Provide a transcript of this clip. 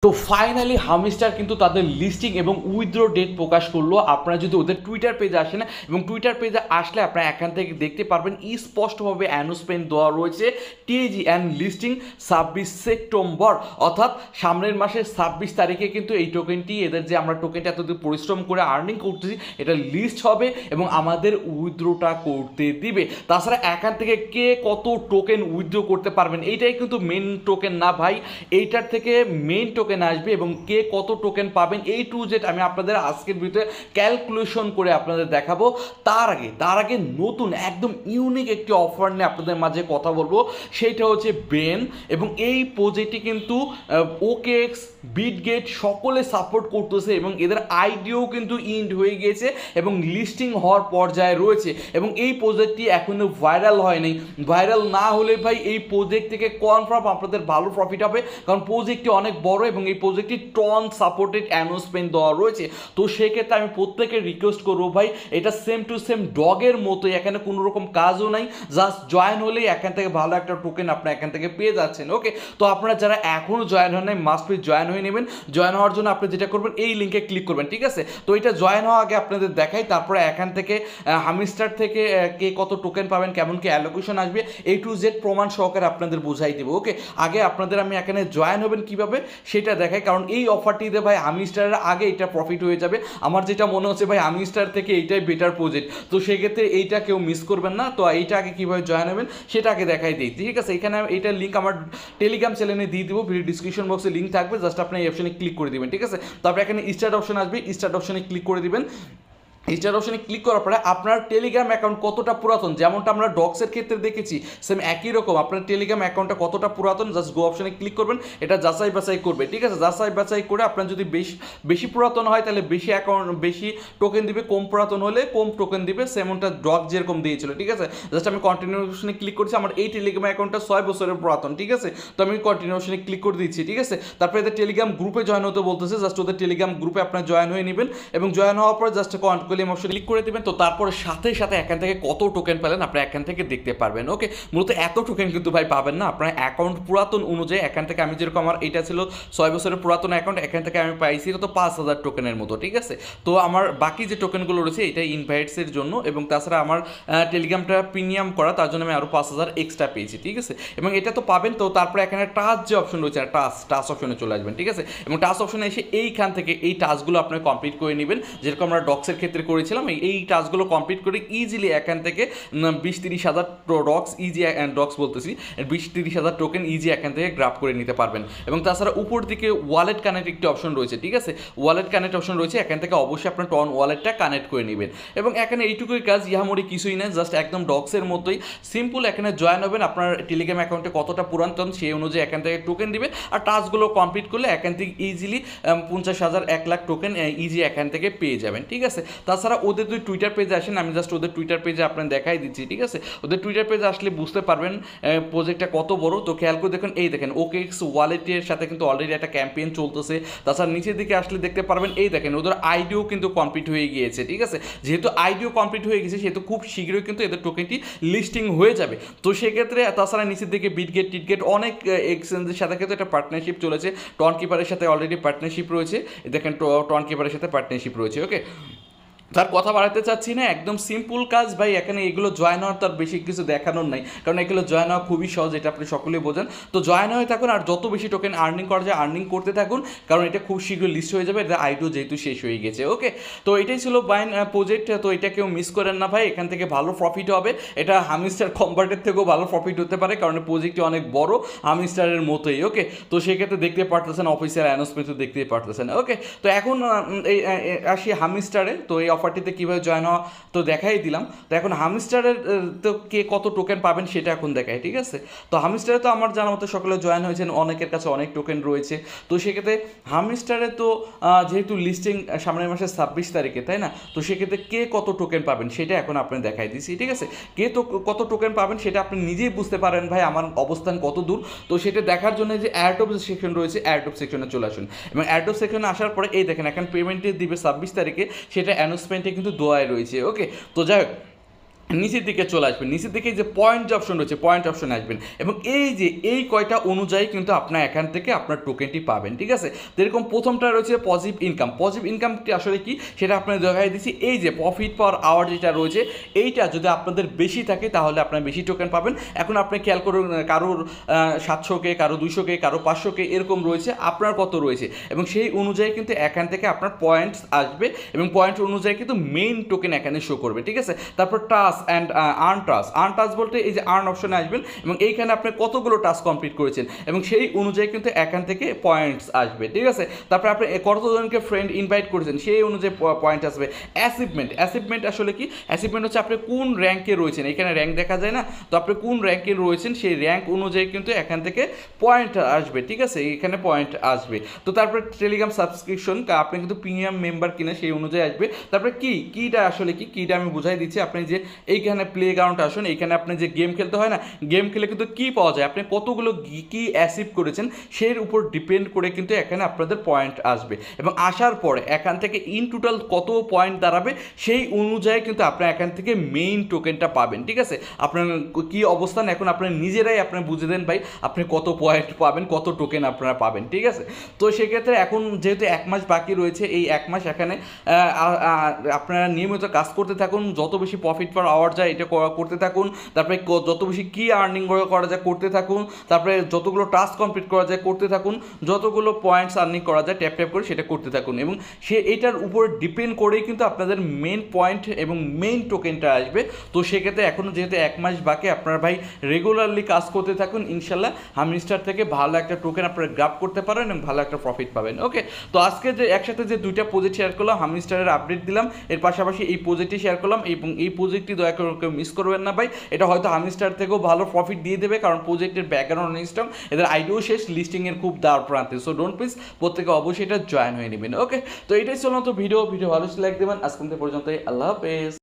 তো finally hamster কিন্তু তাদের লিস্টিং এবং উইথড্র ডেট প্রকাশ করলো। আপনারা যদি ওদের টুইটার পেজে আসেন এবং টুইটার পেজে আসলে আপনারা এখান থেকে দেখতে পারবেন স্পষ্টভাবে অ্যানাউন্সমেন্ট দেওয়া রয়েছে টিজি অ্যান্ড লিস্টিং 26 সেপ্টেম্বর, অর্থাৎ সামনের মাসের 26 তারিখে কিন্তু এই টোকেনটি, এদের যে আমরা টোকেনটা এতদিন পরিশ্রম করে আর্নিং করতেছি, এটা লিস্ট হবে এবং আমাদের উইথড্রটা করতে দিবে। তাছাড়া এখান থেকে কে কত টোকেন উইথড্র করতে পারবেন এইটাই কিন্তু মেন টোকেন না ভাই, এইটার থেকে মেন টোকেন আসবে এবং কে কত টোকেন পাবেন এই টু জেড আমি আপনাদের আজকের ভিডিওতে ক্যালকুলেশন করে আপনাদের দেখাবো। তার আগে নতুন একদম ইউনিক একটি অফার নিয়ে আপনাদের মাঝে কথা বলবো, সেইটা হচ্ছে বেন। এবং এই প্রজেক্টটি কিন্তু ওকেএক্স, বিটগেট সকলে সাপোর্ট করতেছে এবং এদের আইডিও কিন্তু ইন্ড হয়ে গিয়েছে এবং লিস্টিং হওয়ার পর্যায়ে রয়েছে এবং এই প্রজেক্টটি এখনো ভাইরাল হয়নি। ভাইরাল না হলে ভাই এই প্রজেক্ট থেকে কনফার্ম আপনাদের ভালো প্রফিট হবে, কারণ প্রজেক্টটি অনেক বড় এবং এই প্রজেক্টটি টন সাপোর্টেড অ্যানাউন্সমেন্ট দেওয়া রয়েছে। তো সেক্ষেত্রে আমি প্রত্যেকে রিকোয়েস্ট করবো ভাই, এটা সেম টু সেম ডগের মতোই, এখানে কোনো রকম কাজও নাই, জাস্ট জয়েন হলেই এখান থেকে ভালো একটা টোকেন আপনার এখান থেকে পেয়ে যাচ্ছেন। ওকে, তো আপনারা যারা এখনও জয়েন হন নাই মাস্ট বি জয়েন হয়ে নেবেন। জয়েন হওয়ার জন্য আপনি যেটা করবেন এই লিঙ্কে ক্লিক করবেন, ঠিক আছে? তো এটা জয়েন হওয়া আগে আপনাদের দেখাই, তারপরে এখান থেকে হামিস্টার থেকে কে কত টোকেন পাবেন, কেমন কি অ্যালোকেশন আসবে, এই টু জেড প্রমাণ সহকারে আপনাদের বুঝাই দেবো। ওকে, আগে আপনাদের আমি এখানে জয়েন হবেন কিভাবে সেটা দেখাই, কারণ এই অফারটিতে ভাই হামিস্টারের আগে এটা প্রফিট হয়ে যাবে। আমার যেটা মনে হচ্ছে ভাই হামিস্টার থেকে এইটাই বেটার প্রজেক্ট, তো সেক্ষেত্রে এইটা কেউ মিস করবেন না। তো এইটা আগে কীভাবে জয়েন হবেন সেটা আগে দেখাই দিই, ঠিক আছে? এখানে এইটার লিঙ্ক আমার টেলিগ্রাম চ্যানেলে দিয়ে দিব, ভিডিও ডিসক্রিপশন বক্সে লিঙ্ক থাকবে, জাস্ট আপনি এই অপশনে ক্লিক করে দিবেন, ঠিক আছে? তারপরে এখানে স্টার্ট অপশন আসবে, স্টার্ট অপশনে ক্লিক করে দিবেন। স্টার অপশনে ক্লিক করার পরে আপনার টেলিগ্রাম অ্যাকাউন্ট কতটা পুরাতন, যেমনটা আমরা ডক্সের ক্ষেত্রে দেখেছি সেম একই রকম আপনার টেলিগ্রাম অ্যাকাউন্টটা কতটা পুরাতন, জাস্ট গো অপশনে ক্লিক করবেন, এটা যাচাই বাছাই করবে, ঠিক আছে? যাচাই বাছাই করে আপনার যদি বেশি পুরাতন হয় তাহলে বেশি অ্যাকাউন্ট বেশি টোকেন দিবে, কম পুরাতন হলে কম টোকেন দিবে, সেমনটা ডগ যেরকম দিয়েছিল, ঠিক আছে? জাস্ট আমি কন্টিনিউশনে ক্লিক করছি, আমার এই টেলিগ্রাম অ্যাকাউন্টটা 6 বছরের পুরাতন, ঠিক আছে? তো আমি কন্টিনিউশনে ক্লিক করে দিচ্ছি, ঠিক আছে? তারপরে এদের টেলিগ্রাম গ্রুপে জয়েন হতে বলতেছে, জাস্ট ওদের টেলিগ্রাম গ্রুপে আপনার জয়েন হয়ে নেবেন এবং জয়েন হওয়ার পর জাস্ট কন্টিনিউ অপশনে ক্লিক করে দিবেন। তো তারপরে সাথে সাথে এখান থেকে কত টোকেন পেলেন আপনি এখান থেকে দেখতে পারবেন। ওকে, মূলত এত টোকেন কিন্তু ভাই পাবেন না, আপনার অ্যাকাউন্ট পুরাতন অনুযায়ী এখান থেকে আমি যেরকম আমার এটা ছিল 6 বছরের পুরাতন অ্যাকাউন্ট, এখান থেকে আমি পাইছি কত 5,000 টোকেনের মতো, ঠিক আছে? তো আমার বাকি যে টোকেনগুলো রয়েছে এটা ইনভাইটসের জন্য এবং তাছাড়া আমার টেলিগ্রামটা প্রিমিয়াম করা, তার জন্য আমি আরও 5,000 এক্সট্রা পেয়েছি, ঠিক আছে? এবং এটা তো পাবেন। তো তারপরে এখানে টাচ যে অপশন রয়েছে টাচ অপশনে চলে আসবেন, ঠিক আছে? এবং টাচ অপশনে এসে এইখান থেকে এই টাচগুলো আপনি কমপ্লিট করে নেবেন, যেরকম আমরা ডক্সের ক্ষেত্রে করেছিলাম। এই টাচগুলো কমপ্লিট করে ইজিলি এখান থেকে 20-30 হাজার ডক্স ইজি ডক্স বলতেছি 20-30 হাজার টোকেন ইজি এখান থেকে গ্রাফ করে নিতে পারবেন। এবং তাছাড়া উপর দিকে ওয়ালেট কানেক্ট একটি অপশন রয়েছে, ঠিক আছে? ওয়ালেট কানেক্ট অপশন রয়েছে, এখান থেকে অবশ্যই আপনার টন ওয়ালেটটা কানেক্ট করে নেবেন। এবং এখানে এইটুকুই কাজ, ইহামরি কিছুই না, জাস্ট একদম ডক্সের মতোই সিম্পল। এখানে জয়েন হবেন, আপনার টেলিগ্রাম অ্যাকাউন্টে কতটা পুরাতন সেই অনুযায়ী এখান থেকে টোকেন দিবে, আর টাস্কগুলো কমপ্লিট করলে এখান থেকে ইজিলি 50,000 1 লাখ টোকেন ইজি এখান থেকে পেয়ে যাবেন, ঠিক আছে? তাছাড়া ওদের যদি টুইটার পেজে আসেন, আমি জাস্ট ওদের টুইটার পেজে আপনার দেখাই দিচ্ছি, ঠিক আছে? ওদের টুইটার পেজে আসলে বুঝতে পারবেন প্রজেক্টটা কত বড়। তো খেয়াল করে দেখুন, এই দেখেন ওকেএক্স ওয়ালেটের সাথে কিন্তু অলরেডি একটা ক্যাম্পেইন চলতেছে। তাছাড়া নিচের দিকে আসলে দেখতে পারবেন এই দেখেন ওদের আইডিও কিন্তু কমপ্লিট হয়ে গিয়েছে, ঠিক আছে? যেহেতু আইডিও কমপ্লিট হয়ে গেছে সেহেতু খুব শীঘ্রই কিন্তু এদের টোকেনটি লিস্টিং হয়ে যাবে। তো সেক্ষেত্রে তাছাড়া নিচের দিকে বিটগেট টিটগেট অনেক এক্সচেঞ্জের সাথে কিন্তু একটা পার্টনারশিপ চলেছে, টন কিপারের সাথে অলরেডি পার্টনারশিপ রয়েছে, দেখেন টন কিপারের সাথে পার্টনারশিপ রয়েছে। ওকে, তার কথা বাড়াতে চাচ্ছি না, একদম সিম্পল কাজ ভাই। এখানে এগুলো জয়েন হওয়ার তার বেশি কিছু দেখানোর নাই, কারণ এগুলো জয়েন হওয়া খুবই সহজ, এটা আপনি সকলেই বোঝেন। তো জয়েন হয়ে থাকুন আর যত বেশি টোকেন আর্নিং করা যায় আর্নিং করতে থাকুন, কারণ এটা খুব শীঘ্রই লিস্ট হয়ে যাবে, এটা আইডিও যেহেতু শেষ হয়ে গেছে। ওকে, তো এটাই ছিল বাইন প্রজেক্ট। তো এটা কেউ মিস করেন না ভাই, এখান থেকে ভালো প্রফিট হবে। এটা হামিস্টার কনভার্টের থেকেও ভালো প্রফিট হতে পারে, কারণ প্রজেক্টটি অনেক বড় হামিস্টারের মতোই। ওকে, তো সেক্ষেত্রে দেখতে পারতেছেন অফিসিয়াল অ্যানাউন্সমেন্টও দেখতে পারতেছেন। ওকে, তো এখন আসি হামিস্টারে। তো এই অফারটিতে কীভাবে জয়েন হওয়া তো দেখাই দিলাম। তো এখন হামিস্টারের তো কে কত টোকেন পাবেন সেটা এখন দেখায়, ঠিক আছে? তো হামিস্টারে তো আমার জানা মতো সকলে জয়েন হয়েছেন, অনেকের কাছে অনেক টোকেন রয়েছে। তো সেক্ষেত্রে হামিস্টারে তো যেহেতু লিস্টিং সামনের মাসের 26 তারিখে, তাই না? তো সেক্ষেত্রে কে কত টোকেন পাবেন সেটা এখন আপনি দেখাই দিচ্ছি, ঠিক আছে? কে তো কত টোকেন পাবেন সেটা আপনি নিজেই বুঝতে পারেন ভাই আমার অবস্থান কত দূর। তো সেটা দেখার জন্য যে অ্যাডোব সেকশন রয়েছে, অ্যাডোব সেকশনে চলে আসুন এবং অ্যাডোব সেকশনে আসার পরে এই দেখেন এখন পেমেন্টে দিবে 26 তারিখে, সেটা অ্যানাউন্সমেন্টে কিন্তু দোয়ায় রয়েছে। ওকে, তো যাই হোক, নিচের দিকে চলে আসবেন, নিচের দিকে যে পয়েন্ট অপশন রয়েছে পয়েন্ট অপশনে আসবেন এবং এই যে এই কয়টা অনুযায়ী কিন্তু আপনার এখান থেকে আপনার টোকেনটি পাবেন, ঠিক আছে। তো এরকম প্রথমটা রয়েছে পজিটিভ ইনকাম। পজিটিভ ইনকামটি আসলে কি সেটা আপনাদের দেখাই দিচ্ছি। এই যে প্রফিট পার আওয়ার যেটা রয়েছে এইটা যদি আপনাদের বেশি থাকে তাহলে আপনার বেশি টোকেন পাবেন। এখন আপনি খেয়াল করুন কারোর 700K, কারো 200K, কারো 500K এরকম রয়েছে, আপনার কত রয়েছে এবং সেই অনুযায়ী কিন্তু এখান থেকে আপনার পয়েন্টস আসবে এবং পয়েন্ট অনুযায়ী কিন্তু মেইন টোকেন এখানে শো করবে, ঠিক আছে। তারপর task and earn task. Earn task বলতে এই যে আর্ন অপশনে আসবেন এবং এইখানে আপনি কতগুলো টাস্ক কমপ্লিট করেছেন এবং সেই অনুযায়ী কিন্তু এখান থেকে পয়েন্টস আসবে, ঠিক আছে। তারপর আপনি কতজনকে ফ্রেন্ড ইনভাইট করেছেন সেই অনুযায়ী পয়েন্ট আসবে। অ্যাচিভমেন্ট। অ্যাচিভমেন্ট আসলে কি? অ্যাচিভমেন্ট হচ্ছে আপনি কোন র্যাঙ্কে রয়েছেন, এখানে র্যাঙ্ক দেখা যায় না, তো আপনি কোন র্যাঙ্কে রয়েছেন সেই র্যাঙ্ক অনুযায়ী কিন্তু এখান থেকে পয়েন্ট আসবে, ঠিক আছে, এখানে পয়েন্ট আসবে। তো তারপরে টেলিগ্রাম সাবস্ক্রিপশন, আপনি কিন্তু প্রিমিয়াম মেম্বার কিনা সেই অনুযায়ী আসবে। তারপরে কিটা আসলে কিটা আমি বুঝাই দিচ্ছি। আপনি যে এইখানে প্লে গ্রাউন্ড আসুন, এইখানে আপনি যে গেম খেলতে হয় না, গেম খেলে কিন্তু কি পাওয়া যায়, আপনি কতগুলো কি অ্যাচিভ করেছেন সেই উপর ডিপেন্ড করে কিন্তু এখানে আপনাদের পয়েন্ট আসবে এবং আসার পরে এখান থেকে ইন টোটাল কত পয়েন্ট দাঁড়াবে সেই অনুযায়ী কিন্তু আপনার এখান থেকে মেইন টোকেনটা পাবেন, ঠিক আছে। আপনার কি অবস্থান এখন আপনার নিজেরাই আপনার বুঝে দেন ভাই আপনি কত পয়েন্ট পাবেন, কত টোকেন আপনারা পাবেন, ঠিক আছে। তো সেক্ষেত্রে এখন যেহেতু 1 মাস বাকি রয়েছে, এই 1 মাস এখানে আপনারা নিয়মিত কাজ করতে থাকুন, যত বেশি প্রফিট পার আওয়ার যায় এটা করতে থাকুন, তারপরে যত বেশি কি আর্নিং করা যায় করতে থাকুন, তারপরে যতগুলো টাস্ক কমপ্লিট করা যায় করতে থাকুন, যতগুলো পয়েন্টস আর্নিং করা যায় ট্যাপ ট্যাপ করে সেটা করতে থাকুন এবং এটার উপর ডিপেন্ড করেই কিন্তু আপনাদের মেন পয়েন্ট এবং মেইন টোকেনটা আসবে। তো সেক্ষেত্রে এখনও যেহেতু 1 মাস বাকি, আপনারা ভাই রেগুলারলি কাজ করতে থাকুন, ইনশাল্লাহ হামিস্টার থেকে ভালো একটা টোকেন আপনারা গ্রাব করতে পারেন এবং ভালো একটা প্রফিট পাবেন। ওকে, তো আজকে যে একসাথে যে দুইটা প্রজেক্ট শেয়ার করলাম, হামিস্টারের আপডেট দিলাম, এর পাশাপাশি এই প্রজেক্টটি শেয়ার করলাম এবং এই প্রজেক্টটি দয়া করে কেউ মিস করবেন না ভাই, এটা হয়তো হামিস্টার থেকেও ভালো প্রফিট দিয়ে দেবে কারণ প্রজেক্টের ব্যাকগ্রাউন্ড অনেক স্ট্রং, এদের আইডিও শেষ, লিস্টিংয়ের খুব দাঁড় প্রান্তে। সো ডোন্ট প্লিজ প্রত্যেকে অবশ্যই এটা জয়েন হয়ে নেবেন। ওকে, তো এটাই ছিল তো ভিডিও ভালো লাইক দেবেন। আজকে পর্যন্ত, আল্লাহ হাফেজ।